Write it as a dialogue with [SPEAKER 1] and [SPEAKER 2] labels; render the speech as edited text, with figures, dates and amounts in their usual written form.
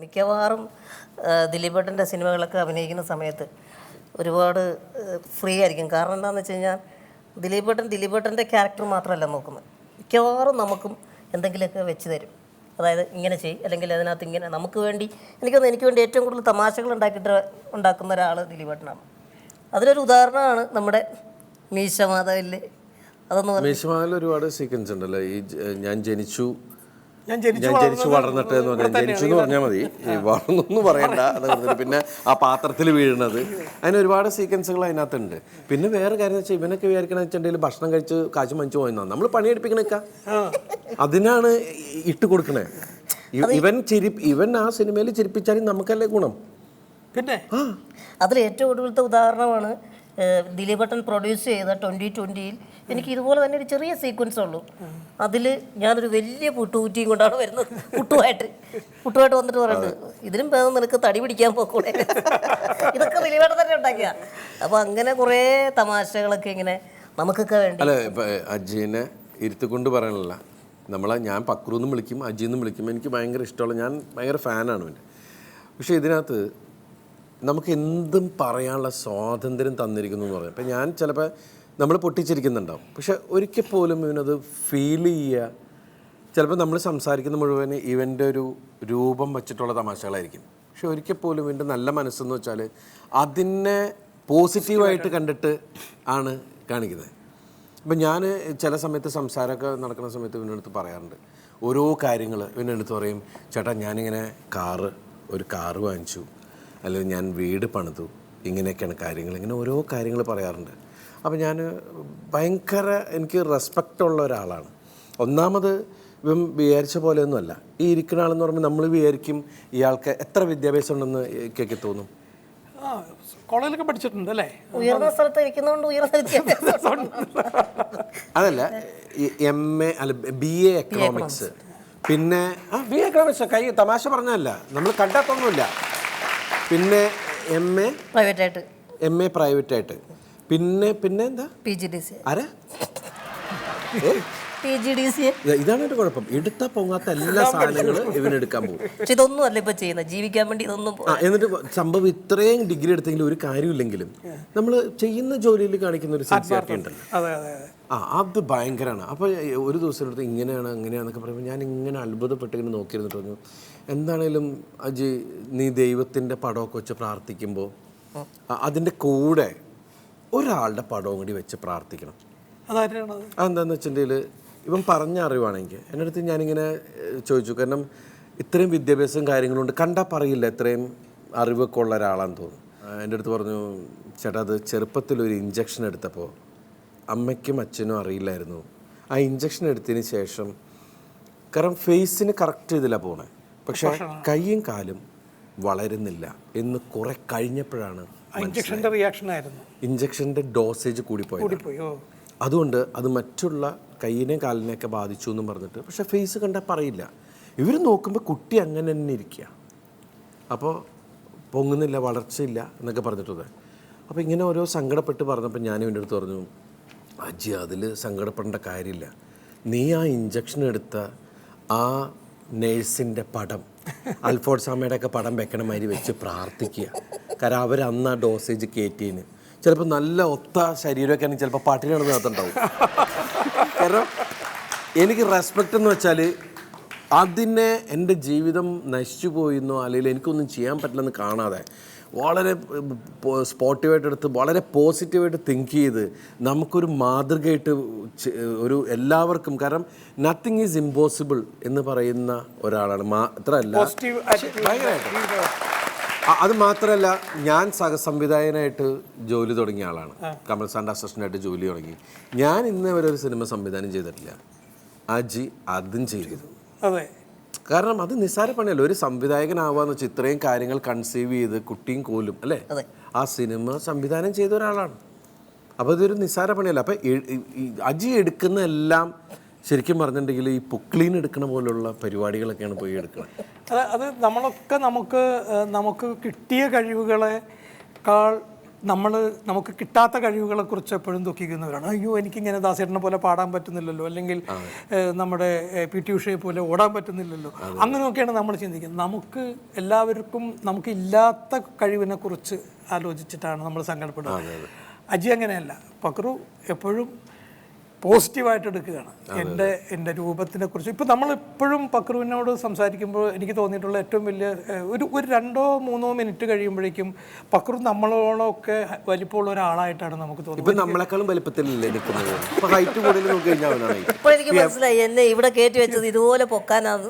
[SPEAKER 1] മിക്കവാറും ദിലീപേട്ടൻ്റെ സിനിമകളൊക്കെ അഭിനയിക്കുന്ന സമയത്ത് ഒരുപാട് ഫ്രീ ആയിരിക്കും. കാരണം എന്താണെന്ന് വെച്ച് കഴിഞ്ഞാൽ ദിലീപേട്ടൻ്റെ ക്യാരക്ടർ മാത്രമല്ല നോക്കുന്നത്, മിക്കവാറും നമുക്കും എന്തെങ്കിലുമൊക്കെ വെച്ച് തരും. അതായത് ഇങ്ങനെ ചെയ്യും, അല്ലെങ്കിൽ അതിനകത്ത് ഇങ്ങനെ നമുക്ക് വേണ്ടി എനിക്ക് വേണ്ടി ഏറ്റവും കൂടുതൽ തമാശകൾ ഉണ്ടാക്കുന്ന ഒരാൾ ദിലീപേട്ടനാണ്. അതിലൊരു ഉദാഹരണമാണ് നമ്മുടെ മീശ മാധവനിലെ. അതൊന്ന്
[SPEAKER 2] മീശ മാധവനിൽ ഒരുപാട് സീക്വൻസ് ഉണ്ടല്ലോ. ഈ ഞാൻ ജനിച്ചു വളർന്നിട്ട് എന്ന് പറഞ്ഞാൽ ജനിച്ചു എന്ന് പറഞ്ഞാൽ മതി, വളർന്നൊന്നും പറയണ്ട. അത് പിന്നെ ആ പാത്രത്തിൽ വീഴുന്നത്, അതിന് ഒരുപാട് സീക്വൻസുകൾ അതിനകത്തുണ്ട്. പിന്നെ വേറെ കാര്യം വെച്ചാൽ ഇവനൊക്കെ വിചാരിക്കണ വെച്ചിട്ടുണ്ടെങ്കിൽ ഭക്ഷണം കഴിച്ച് കാശ് മഞ്ചു പോയെന്നാണ് നമ്മൾ പണിയെടുപ്പിക്കണേക്ക, അതിനാണ് ഇട്ട് കൊടുക്കണേ. ഇവൻ ആ സിനിമയിൽ ചിരിപ്പിച്ചാലും നമുക്കല്ലേ ഗുണം. പിന്നെ
[SPEAKER 1] അതിൽ ഏറ്റവും ഒടുവിലത്തെ ഉദാഹരണമാണ് ദിലീപേട്ടൻ പ്രൊഡ്യൂസ് ചെയ്ത 2020-ൽ എനിക്ക് ഇതുപോലെ തന്നെ ഒരു ചെറിയ സീക്വൻസ് ഉള്ളൂ. അതിൽ ഞാനൊരു വലിയ പുട്ടുകുറ്റിയും കൊണ്ടാണ് വരുന്നത്, പുട്ടുമായിട്ട് വന്നിട്ട് പറയുന്നത്, ഇതിനും ഭേദം നിനക്ക് തടി പിടിക്കാൻ പോക്കൂടെ. ഇതൊക്കെ ദിലീപേട്ടൻ തന്നെ ഉണ്ടാക്കിയ. അപ്പോൾ അങ്ങനെ കുറേ തമാശകളൊക്കെ ഇങ്ങനെ നമുക്കൊക്കെ വേണ്ടി.
[SPEAKER 2] അല്ല, ഇപ്പം അജീനെ ഇരുത്തിക്കൊണ്ട് പറയാനല്ല, ഞാൻ പക്രൂന്നും വിളിക്കും, അജീന്നും വിളിക്കും. എനിക്ക് ഭയങ്കര ഇഷ്ടമുള്ള, ഞാൻ ഭയങ്കര ഫാനാണ് അവൻ്റെ. പക്ഷേ ഇതിനകത്ത് നമുക്ക് എന്തും പറയാനുള്ള സ്വാതന്ത്ര്യം തന്നിരിക്കുന്നു എന്ന് പറയാം. ഇപ്പം ഞാൻ ചിലപ്പോൾ നമ്മൾ പൊട്ടിച്ചിരിക്കുന്നുണ്ടാവും, പക്ഷെ ഒരിക്കൽ പോലും ഇവനത് ഫീൽ ചെയ്യുക. ചിലപ്പോൾ നമ്മൾ സംസാരിക്കുന്ന മുഴുവൻ ഇവൻ്റെ ഒരു രൂപം വച്ചിട്ടുള്ള തമാശകളായിരിക്കും. പക്ഷെ ഒരിക്കൽ പോലും ഇവൻ്റെ നല്ല മനസ്സെന്ന് വെച്ചാൽ അതിനെ പോസിറ്റീവായിട്ട് കണ്ടിട്ട് ആണ് കാണിക്കുന്നത്. ഇപ്പം ഞാൻ ചില സമയത്ത് സംസാരമൊക്കെ നടക്കുന്ന സമയത്ത് ഇവൻ്റെ അടുത്ത് പറയാറുണ്ട് ഓരോ കാര്യങ്ങൾ. ഇവൻ്റെ അടുത്ത് പറയും, ചേട്ടാ ഞാനിങ്ങനെ ഒരു കാറ് വാങ്ങിച്ചു, അല്ലെങ്കിൽ ഞാൻ വീട് പണിതു, ഇങ്ങനെയൊക്കെയാണ് കാര്യങ്ങൾ, ഇങ്ങനെ ഓരോ കാര്യങ്ങൾ പറയാറുണ്ട്. അപ്പോൾ ഞാൻ ഭയങ്കര എനിക്ക് റെസ്പെക്റ്റുള്ള ഒരാളാണ്. ഒന്നാമത് ഇവൻ വിചാരിച്ച പോലെയൊന്നുമല്ല. ഈ ഇരിക്കുന്ന ആളെന്ന് പറയുമ്പോൾ നമ്മൾ വിചാരിക്കും ഇയാൾക്ക് എത്ര വിദ്യാഭ്യാസം ഉണ്ടെന്ന് കേൾക്കി തോന്നും.
[SPEAKER 3] കോളേജിലൊക്കെ പഠിച്ചിട്ടുണ്ട് അല്ലേ,
[SPEAKER 1] ഉയർന്ന സ്ഥലത്ത് ഇരിക്കുന്നതുകൊണ്ട് ഉയർന്ന വിദ്യാഭ്യാസം.
[SPEAKER 2] അതല്ല, MA അല്ല BA എക്കണോമിക്സ്. പിന്നെ BA എക്കണോമിക്സ് തമാശ പറഞ്ഞല്ല, നമ്മൾ കണ്ടാത്തൊന്നുമില്ല. പിന്നെ MA പ്രൈവറ്റായിട്ട്. പിന്നെ എന്താ
[SPEAKER 1] PGDC.
[SPEAKER 2] ആരാ?
[SPEAKER 1] PGDC.
[SPEAKER 2] ഇതാണ് എൻ്റെ കുഴപ്പം, എടുത്താൽ പൊങ്ങാത്ത എല്ലാ സാധനങ്ങളും ഇവനെടുക്കാൻ പോകും.
[SPEAKER 1] പക്ഷെ ഇതൊന്നും അല്ല ഇപ്പൊ ചെയ്യുന്നത്, ജീവിക്കാൻ വേണ്ടി ഇതൊന്നും.
[SPEAKER 2] എന്നിട്ട് സംഭവം ഇത്രയും ഡിഗ്രി എടുത്തെങ്കിലും ഒരു കാര്യമില്ലെങ്കിലും നമ്മൾ ചെയ്യുന്ന ജോലിയിൽ കാണിക്കുന്ന ഒരു സിൻസിയറിറ്റി ഉണ്ടല്ലോ, അത് ഭയങ്കരമാണ്. അപ്പോൾ ഒരു ദിവസം എടുത്ത് ഇങ്ങനെയാണ് അങ്ങനെയാണെന്നൊക്കെ പറയുമ്പോൾ ഞാൻ ഇങ്ങനെ അത്ഭുതപ്പെട്ട് ഇങ്ങനെ നോക്കിയിരുന്നിട്ട് പറഞ്ഞു, എന്താണേലും അജി നീ ദൈവത്തിൻ്റെ പടമൊക്കെ വെച്ച് പ്രാർത്ഥിക്കുമ്പോൾ അതിൻ്റെ കൂടെ ഒരാളുടെ പടവും കൂടി വെച്ച് പ്രാർത്ഥിക്കണം. അതെന്താണെന്ന് വെച്ചിട്ടുണ്ടെങ്കിൽ ഇവൻ പറഞ്ഞ അറിവാണെങ്കിൽ എൻ്റെ അടുത്ത് ഞാനിങ്ങനെ ചോദിച്ചു. കാരണം ഇത്രയും വിദ്യാഭ്യാസവും കാര്യങ്ങളുണ്ട്, കണ്ടാൽ പറയില്ല ഇത്രയും അറിവൊക്കെ ഉള്ള ഒരാളാണെന്ന് തോന്നുന്നു. എൻ്റെ അടുത്ത് പറഞ്ഞു, ചേട്ടാ അത് ചെറുപ്പത്തിലൊരു ഇഞ്ചക്ഷൻ എടുത്തപ്പോൾ അമ്മയ്ക്കും അച്ഛനും അറിയില്ലായിരുന്നു. ആ ഇഞ്ചക്ഷൻ എടുത്തതിന് ശേഷം കാരണം ഫേസിന് കറക്റ്റ് ഇതിലാണ് പോണേ, പക്ഷെ കൈയും കാലും വളരുന്നില്ല എന്ന് കുറെ കഴിഞ്ഞപ്പോഴാണ് ഇഞ്ചക്ഷൻ്റെ ഡോസേജ് കൂടിപ്പോയി. അതുകൊണ്ട് അത് മറ്റുള്ള കൈയിനെയും കാലിനെയൊക്കെ ബാധിച്ചു എന്നും പറഞ്ഞിട്ട്, പക്ഷെ ഫേസ് കണ്ടാൽ പറയില്ല. ഇവർ നോക്കുമ്പോൾ കുട്ടി അങ്ങനെ തന്നെ ഇരിക്കുക, അപ്പോൾ പൊങ്ങുന്നില്ല, വളർച്ചയില്ല എന്നൊക്കെ പറഞ്ഞിട്ടത്. അപ്പോൾ ഇങ്ങനെ ഓരോ സങ്കടപ്പെട്ട് പറഞ്ഞപ്പോൾ ഞാൻ ഇവൻ്റെ അടുത്ത് പറഞ്ഞു, അജി അതിൽ സങ്കടപ്പെടേണ്ട കാര്യമില്ല, നീ ആ ഇഞ്ചക്ഷൻ എടുത്ത ആ നേഴ്സിൻ്റെ പടം അൽഫോൺസാമ്മയുടെ ഒക്കെ പടം വെക്കണ മാതിരി വെച്ച് പ്രാർത്ഥിക്കുക. കാരണം അവരന്ന് ആ ഡോസേജ് കയറ്റിയതിന് ചിലപ്പോൾ നല്ല ഒത്ത ശരീരമൊക്കെ ആണെങ്കിൽ ചിലപ്പോൾ പാട്ടിന് നടന്നകത്തുണ്ടാവും. കാരണം എനിക്ക് റെസ്പെക്റ്റ് എന്ന് വെച്ചാൽ അതിനെ എൻ്റെ ജീവിതം നശിച്ചു പോയെന്നോ അല്ലെങ്കിൽ എനിക്കൊന്നും ചെയ്യാൻ പറ്റില്ലെന്ന് കാണാതെ വളരെ സ്പോർട്ടീവായിട്ട് എടുത്ത് വളരെ പോസിറ്റീവായിട്ട് തിങ്ക് ചെയ്ത് നമുക്കൊരു മാതൃകയായിട്ട് ഒരു എല്ലാവർക്കും, കാരണം നത്തിങ് ഈസ് ഇമ്പോസിബിൾ എന്ന് പറയുന്ന ഒരാളാണ്. മാത്രമല്ല അത് മാത്രമല്ല ഞാൻ സംവിധായകനായിട്ട് ജോലി തുടങ്ങിയ ആളാണ്. കമൽ സാറിൻ്റെ അസിസ്റ്റൻ്റായിട്ട് ജോലി തുടങ്ങി. ഞാൻ ഇന്ന് വരെ ഒരു സിനിമ സംവിധാനം ചെയ്തിട്ടില്ല, അജി അതും ചെയ്തു. കാരണം അത് നിസ്സാര പണിയല്ല. ഒരു സംവിധായകനാവാന്ന് വെച്ചാൽ ഇത്രയും കാര്യങ്ങൾ കൺസീവ് ചെയ്ത് കുട്ടിയും കോലും അല്ലേ ആ സിനിമ സംവിധാനം ചെയ്ത ഒരാളാണ്. അപ്പോൾ ഇതൊരു നിസ്സാര പണിയല്ല. അപ്പം അജി എടുക്കുന്ന എല്ലാം ശരിക്കും പറഞ്ഞിട്ടുണ്ടെങ്കിൽ ഈ പൊക്ലീൻ എടുക്കുന്ന പോലുള്ള പരിപാടികളൊക്കെയാണ് പോയി എടുക്കുന്നത്.
[SPEAKER 3] അത് നമ്മളൊക്കെ നമുക്ക് കിട്ടിയ കഴിവുകളെക്കാൾ നമുക്ക് കിട്ടാത്ത കഴിവുകളെക്കുറിച്ച് എപ്പോഴും ദുഃഖിക്കുന്നവരാണ്. അയ്യോ എനിക്കിങ്ങനെ ദാസേട്ടനെ പോലെ പാടാൻ പറ്റുന്നില്ലല്ലോ, അല്ലെങ്കിൽ നമ്മുടെ PT ഉഷയെ പോലെ ഓടാൻ പറ്റുന്നില്ലല്ലോ, അങ്ങനെയൊക്കെയാണ് നമ്മൾ ചിന്തിക്കുന്നത്. നമുക്ക് എല്ലാവർക്കും നമുക്ക് ഇല്ലാത്ത കഴിവിനെ കുറിച്ച് ആലോചിച്ചിട്ടാണ് നമ്മൾ സങ്കടപ്പെടുന്നത്. അജി അങ്ങനെയല്ല. പക്രു എപ്പോഴും പോസിറ്റീവായിട്ട് എടുക്കുകയാണ്. എൻ്റെ രൂപത്തിനെ കുറിച്ച് ഇപ്പം നമ്മളെപ്പോഴും പക്രുവിനോട് സംസാരിക്കുമ്പോൾ എനിക്ക് തോന്നിയിട്ടുള്ള ഏറ്റവും വലിയ ഒരു 2-3 മിനിറ്റ് കഴിയുമ്പോഴേക്കും പക്രു നമ്മളോടൊക്കെ വലിപ്പമുള്ള ഒരാളായിട്ടാണ് നമുക്ക് തോന്നുന്നത്.
[SPEAKER 2] ഇപ്പം നമ്മളെക്കാളും വലിപ്പത്തിലല്ലേ നിൽക്കുന്നത്. ഇപ്പം ഹൈറ്റ് കൂടുതൽ നോക്കി കഴിഞ്ഞാൽ അവനാണ്.
[SPEAKER 1] ഇപ്പോൾ എനിക്ക് മനസ്സിലായി എന്നെ ഇവിടെ കയറ്റി വെച്ചത് ഇതുപോലെ പൊക്കാനാണ്.